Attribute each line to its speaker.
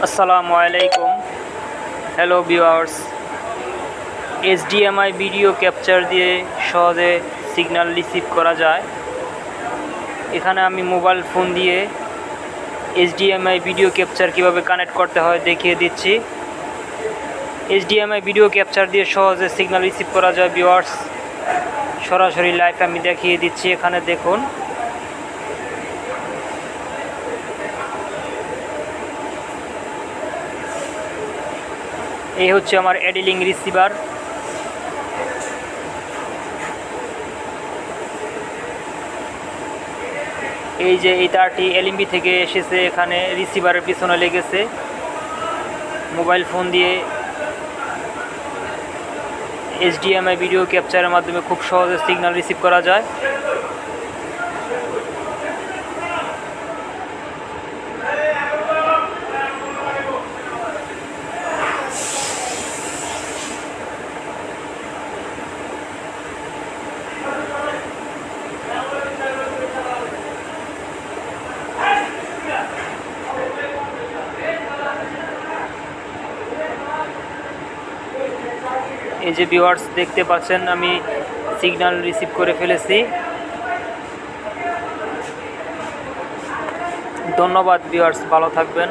Speaker 1: আসসালামু আলাইকুম। Hello viewers, HDMI video capture দিয়ে সহজে সিগন্যাল রিসিভ করা যায়। এখানে আমি মোবাইল ফোন দিয়ে এইচডিএমআই ভিডিও ক্যাপচার কিভাবে কানেক্ট করতে হয় দেখিয়ে দিচ্ছি। এইচডিএমআই ভিডিও ক্যাপচার দিয়ে সহজে সিগন্যাল রিসিভ করা যায় ভিউয়ার্স। সরাসরি লাইভ আমি দেখিয়ে দিচ্ছি। এখানে দেখুন, এই হচ্ছে আমার এডিলিং রিসিভার। এই যে এই তারটি এলএমবি থেকে এসেছে, এখানে রিসিভারের পিছনে লেগেছে। মোবাইল ফোন দিয়ে এইচডিএমআই ভিডিও ক্যাপচারের মাধ্যমে খুব সহজে সিগন্যাল রিসিভ করা যায়। এই যে ভিউয়ার্স দেখতে পাচ্ছেন, আমি সিগন্যাল রিসিভ করে ফেলেছি। ধন্যবাদ ভিউয়ার্স, ভালো থাকবেন।